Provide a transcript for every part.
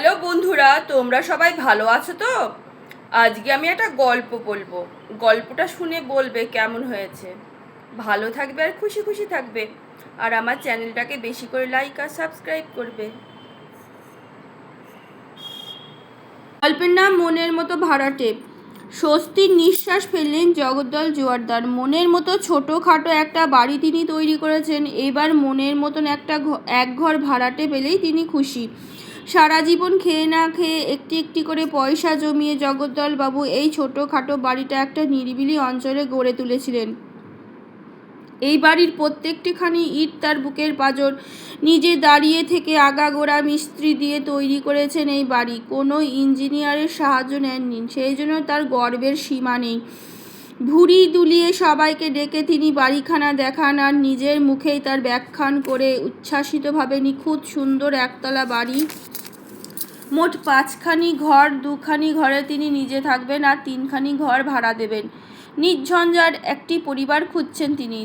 Hello বন্ধুরা, তোমরা সবাই ভালো আছো তো? আজকে আমি একটা গল্প বলবো। গল্পটা শুনে বলবে কেমন হয়েছে। ভালো থাকবে আর খুশি খুশি থাকবে। আর আমার চ্যানেলটাকে বেশি করে লাইক আর সাবস্ক্রাইব করবে। গল্পের নাম মনের মতো ভাড়াটে। স্বস্তির নিঃশ্বাস ফেললেন জগদ্দল জোয়ারদার। মনের মতো ছোটোখাটো একটা বাড়ি তিনি তৈরি করেছেন। এবার মনের মতন একটা এক ঘর ভাড়াটে পেলেই তিনি খুশি। সারা জীবন খেয়ে না খেয়ে একটি একটি করে পয়সা জমিয়ে জগদ্দল বাবু এই ছোটোখাটো বাড়িটা একটা নিরিবিলি অঞ্চলে গড়ে তুলেছিলেন। এই বাড়ির প্রত্যেকটিখানি ইট তার বুকের পাঁজর। নিজে দাঁড়িয়ে থেকে আগাগোড়া মিস্ত্রি দিয়ে তৈরি করেছেন এই বাড়ি। কোনো ইঞ্জিনিয়ারের সাহায্য নেননি, সেই জন্য তার গর্বের সীমা নেই। ভুঁড়ি দুলিয়ে সবাইকে ডেকে তিনি বাড়িখানা দেখান আর নিজের মুখেই তার ব্যাখ্যান করে উচ্ছ্বাসিতভাবে নিখুঁত সুন্দর একতলা বাড়ি। মোট 5খানি ঘর, 2খানি ঘরে তিনি নিজে থাকবেন আর 3খানি ঘর ভাড়া দেবেন। নির্ঝঞ্ঝাট একটি পরিবার খুঁজছেন তিনি।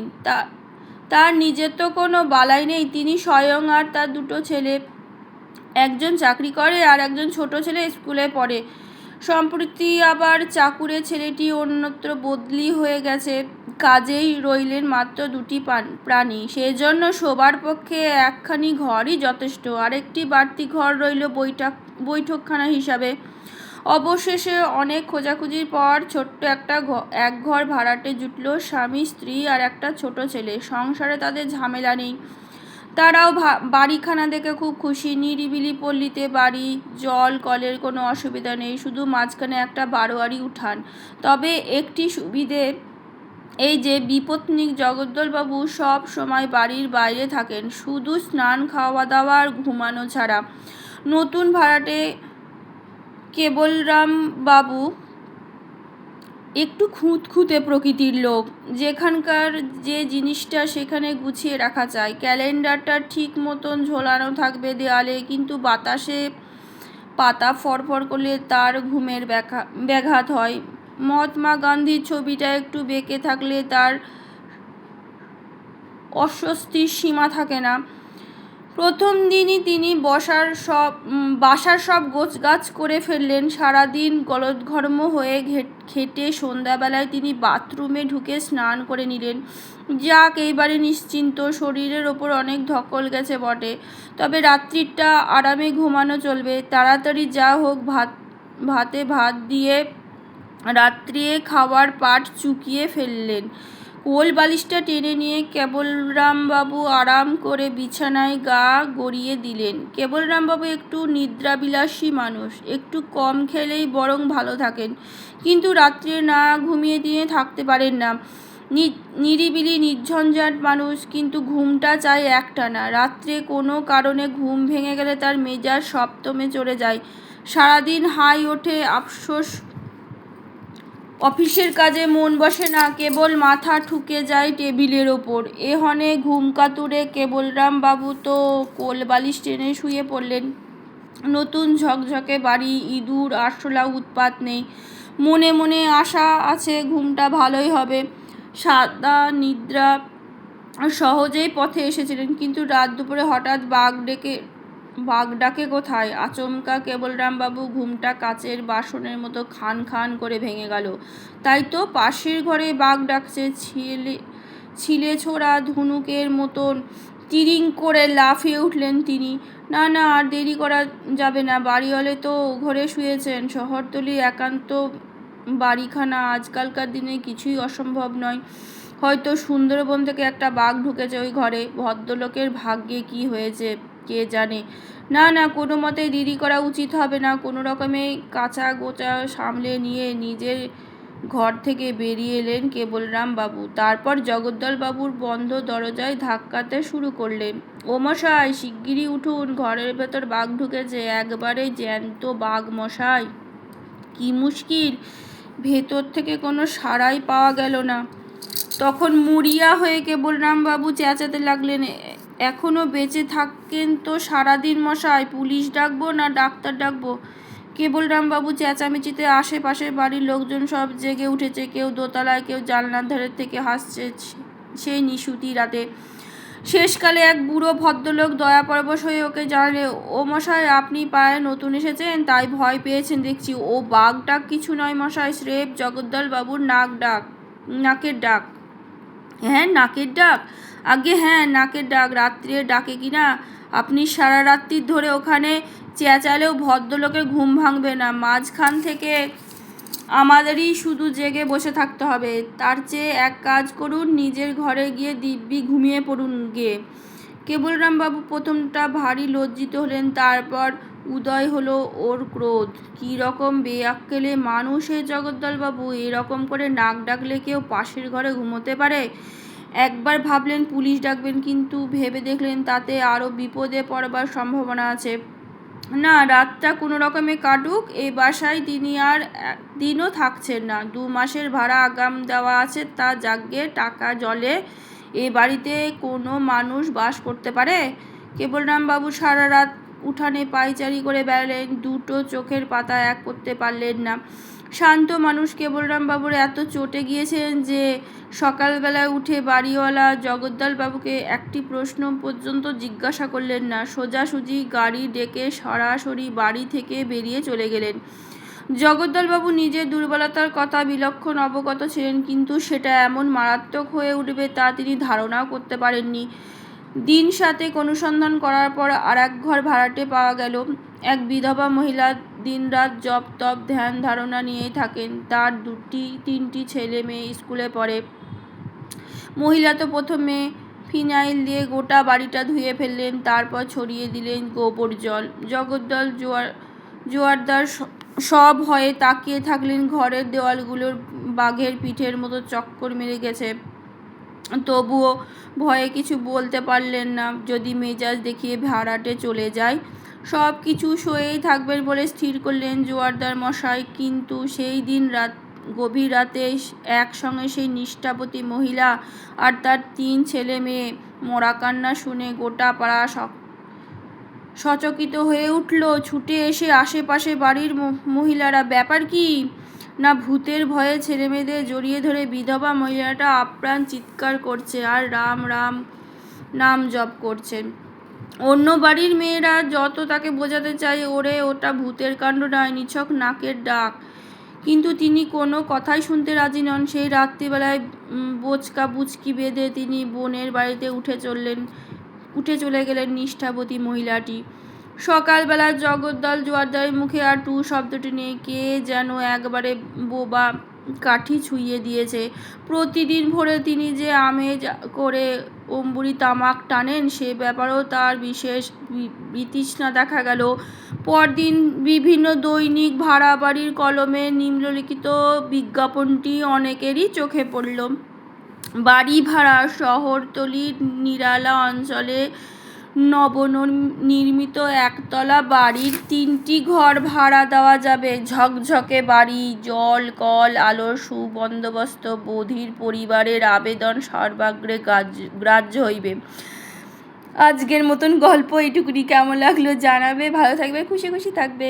তার নিজের তো কোনো বালাই নেই। তিনি স্বয়ং আর তার 2 ছেলে, একজন চাকরি করে আর একজন ছোট ছেলে স্কুলে পড়ে। সম্প্রতি আবার চাকুরে ছেলেটি অন্যত্র বদলি হয়ে গেছে, কাজেই রইলেন মাত্র 2টি প্রাণী। সেজন্য শোবার পক্ষে একখানি ঘরই যথেষ্ট। আরেকটি বাড়তি ঘর রইল বৈঠকখানা হিসাবে। অবশেষে অনেক খোঁজাখুঁজির পর ছোট্ট একটা এক ঘর ভাড়াটে জুটল। স্বামী, স্ত্রী আর একটা ছোট ছেলে। সংসারে তাদের ঝামেলা নেই। তারাও বাড়িখানা দেখে খুব খুশি। নিরিবিলি পল্লীতে বাড়ি, জল কলের কোনো অসুবিধা নেই, শুধু মাঝখানে একটা বারোয়ারি উঠান। তবে একটি সুবিধে এই যে বিপত্নিক জগদ্দলবাবু সব সময় বাড়ির বাইরে থাকেন, শুধু স্নান, খাওয়া দাওয়া আর ঘুমানো ছাড়া। নতুন ভাড়াটে কেবলরাম বাবু একটু খুঁতখুঁতে প্রকৃতির লোক। যেখানকার যে জিনিসটা সেখানে গুছিয়ে রাখা চাই। ক্যালেন্ডারটা ঠিক মতন ঝোলানো থাকবে দেয়ালে, কিন্তু বাতাসে পাতা ফরফর করলে তার ঘুমের ব্যাঘাত হয়। মহাত্মা গান্ধীর ছবিটা একটু বেঁকে থাকলে তার অস্বস্তির সীমা থাকে না। প্রথম দিনই তিনি বাসার সব গোছগাছ করে ফেললেন। সারাদিন গলদঘর্ম হয়ে খেটে সন্ধ্যাবেলায় তিনি বাথরুমে ঢুকে স্নান করে নিলেন। যাক, এইবারে নিশ্চিন্ত। শরীরের ওপর অনেক ধকল গেছে বটে, তবে রাত্রিটা আরামে ঘুমানো চলবে। তাড়াতাড়ি যা হোক ভাতে ভাত দিয়ে রাত্রিয়ে খাওয়ার পাট চুকিয়ে ফেললেন। কোল বালিশটা টেনে নিয়ে কেবলরামবাবু আরাম করে বিছানায় গা গড়িয়ে দিলেন। কেবলরামবাবু একটু নিদ্রাবিলাসী মানুষ, একটু কম খেলেই বরং ভালো থাকেন, কিন্তু রাত্রে না ঘুমিয়ে দিয়ে থাকতে পারেন না। নিরিবিলি নির্ঝঞ্ঝাট মানুষ, কিন্তু ঘুমটা চায় একটানা। রাত্রে কোনো কারণে ঘুম ভেঙে গেলে তার মেজাজ সপ্তমে চড়ে যায়। সারাদিন হাই ওঠে, আফসোস, অফিসের কাজে মন বসে না, কেবল মাথা ঠুকে যায় টেবিলের ওপর। এহনে ঘুমকাতুরে কেবলরামবাবু তো কোল বালিশ টেনে শুয়ে পড়লেন। নতুন ঝকঝকে বাড়ি, ইঁদুর আরশোলা উৎপাত নেই। মনে মনে আশা আছে ঘুমটা ভালোই হবে। সাদা নিদ্রা সহজেই পথে এসেছিলেন, কিন্তু রাত দুপুরে হঠাৎ বাঘ ডাকে কোথায়? আচমকা কেবলরামবাবু ঘুমটা কাচের বাসনের মতো খান খান করে ভেঙে গেল। তাই তো, পাশের ঘরে বাঘ ডাকছে। ছিলে ছোড়া ধনুকের মতন তিরিং করে লাফিয়ে উঠলেন তিনি। না না, আর দেরি করা যাবে না। বাড়িওয়ালে তো ঘরে শুয়েছেন। শহরতলি একান্ত বাড়িখানা, আজকালকার দিনে কিছুই অসম্ভব নয়। হয়তো সুন্দরবন থেকে একটা বাঘ ঢুকেছে ওই ঘরে। ভদ্রলোকের ভাগ্যে কি হয়েছে কে জানে। না না, কোনো মতেই দেরি করা উচিত হবে না। কোনো রকমে কাঁচা গোচা সামলে নিয়ে নিজের ঘর থেকে বেরিয়ে এলেন কেবলরামবাবু। তারপর জগদ্দলবাবুর বন্ধ দরজায় ধাক্কাতে শুরু করলেন। ও মশাই, শিগগিরই উঠুন, ঘরের ভেতর বাঘ ঢুকেছে, একবারে জ্যান্ত বাঘ মশাই। কি মুশকিল, ভেতর থেকে কোনো সাড়াই পাওয়া গেল না। তখন মুড়িয়া হয়ে কেবলরামবাবু চেঁচাতে লাগলেন, এখনও বেঁচে থাকেন তো সারাদিন মশাই, পুলিশ ডাকবো না ডাক্তার ডাকবো? কেবলরামবাবু চেঁচামেচিতে আশেপাশের বাড়ির লোকজন সব জেগে উঠেছে। কেউ দোতলায়, কেউ জানলার ধারের থেকে হাসছে সেই নিশুতি রাতে। শেষকালে এক বুড়ো ভদ্রলোক দয়াপরবশ হয়ে ওকে জানালে, ও মশাই, আপনি পাড়ায় নতুন এসেছেন, তাই ভয় পেয়েছেন দেখছি। ও বাঘ ডাক কিছু নয় মশাই, স্রেফ জগদ্দল বাবুর নাকের ডাক। হ্যাঁ, নাকের ডাক? আগে হ্যাঁ, নাকের ডাক। রাত্রে ডাকে কি না? আপনি সারা রাত্রি ধরে ওখানে চেঁচালেও ভদ্রলোকের ঘুম ভাঙবে না। মাঝখান থেকে আমাদেরই শুধু জেগে বসে থাকতে হবে। তার চেয়ে এক কাজ করুন, নিজের ঘরে গিয়ে দিব্যি ঘুমিয়ে পড়ুন গিয়ে। কেবলরামবাবু প্রথমটা ভারী লজ্জিত হলেন, তারপর উদয় হলো ওর ক্রোধ। কী রকম বেআক্কেলে মানুষ হে জগদ্দলবাবু! এরকম করে নাক ডাকলে কেউ পাশের ঘরে ঘুমোতে পারে? একবার ভাবলেন পুলিশ ডাকবেন, কিন্তু ভেবে দেখলেন তাতে আরও বিপদে পড়বার সম্ভাবনা আছে। না, রাতটা কোনো রকমে কাটুক। এই বাসায় তিনি আর দিনও থাকছেন না। 2 মাসের ভাড়া আগাম দেওয়া আছে, তা যাকগে, টাকা জলে এ বাড়িতে কোনো মানুষ বাস করতে পারে? কেবলরামবাবু সারা রাত উঠানে পায়চারি করে বেড়ালেন, দুটো চোখের পাতা এক করতে পারলেন না। শান্ত মানুষ কেবলরামবাবুর এত চটে গিয়েছেন যে সকালবেলায় উঠে বাড়িওয়ালা জগদ্দলবাবুকে একটি প্রশ্ন পর্যন্ত জিজ্ঞাসা করলেন না। সোজাসুজি গাড়ি ডেকে সরাসরি বাড়ি থেকে বেরিয়ে চলে গেলেন। জগদ্দলবাবু নিজের দুর্বলতার কথা বিলক্ষণ অবগত ছিলেন, কিন্তু সেটা এমন মারাত্মক হয়ে উঠবে তা তিনি ধারণাও করতে পারেননি। দিন 7 অনুসন্ধান করার পর আর এক ঘর ভাড়াটে পাওয়া গেল। এক বিধবা মহিলা, দিনরাত জপ তপ ধ্যান ধারণা নিয়েই থাকেন। তার 2-3টি ছেলে মেয়ে স্কুলে পড়ে। মহিলা তো প্রথমে ফিনাইল দিয়ে গোটা বাড়িটা ধুয়ে ফেললেন, তারপর ছড়িয়ে দিলেন গোবর জল। জগদ্দল জোয়ারদার সভয়ে তাকিয়ে থাকলেন। ঘরের দেওয়ালগুলোর বাঘের পিঠের মতো চক্কর মেরে গেছে, তবুও ভয়ে কিছু বলতে পারলেন না। যদি মেজাজ দেখিয়ে ভাড়াটে চলে যায়, সব কিছু সয়েই থাকবেন বলে স্থির করলেন জোয়ারদার মশাই। কিন্তু সেই দিন গভীর রাতে একসঙ্গে সেই নিষ্ঠাবতী মহিলা আর তার 3 ছেলে মেয়ে মরা কান্না শুনে গোটা পাড়া সচকিত হয়ে উঠল। ছুটে এসে আশেপাশে বাড়ির মহিলারা, ব্যাপার কি? না, ভূতের ভয়ে ছেলেমেয়েদের জড়িয়ে ধরে বিধবা মহিলাটা আপ্রাণ চিৎকার করছে আর রাম রাম নাম জপ করছেন। অন্য বাড়ির মেয়েরা যত তাকে বোঝাতে চায়, ওরে ওটা ভূতের কাণ্ড নয়, নিছক নাকের ডাক, কিন্তু তিনি কোনো কথাই শুনতে রাজি নন। সেই রাত্রিবেলায় বোচকা বুচকি বেঁধে তিনি বোনের বাড়িতে উঠে চলে গেলেন নিষ্ঠাবতী মহিলাটি। সকালবেলা জগদ্দল জোয়ারদারের মুখে আর টু শব্দটি নেই। কে যেন একবারে বোবা কাঠি ছুঁয়ে দিয়েছে। প্রতিদিন ভোরে তিনি যে আমেজ করে অম্বুরি তামাক টানেন, সে ব্যাপারেও তার বিশেষ বিতৃষ্ণা দেখা গেল। পরদিন বিভিন্ন দৈনিক ভাড়া বাড়ির কলমে নিম্নলিখিত বিজ্ঞাপনটি অনেকেরই চোখে পড়ল। বাড়ি ভাড়া। শহরতলির নিরালা অঞ্চলে নবনির্মিত একতলা বাড়ির 3টি ঘর ভাড়া দেওয়া যাবে। ঝকঝকে বাড়ি, জল কল আলোর সুবন্দোবস্ত। বধির পরিবারের আবেদন সর্বাগ্রে গ্রাহ্য হইবে। আজকের মতন গল্প এইটুকুনি। কেমন লাগলো জানাবে। ভালো থাকবে, খুশি খুশি থাকবে।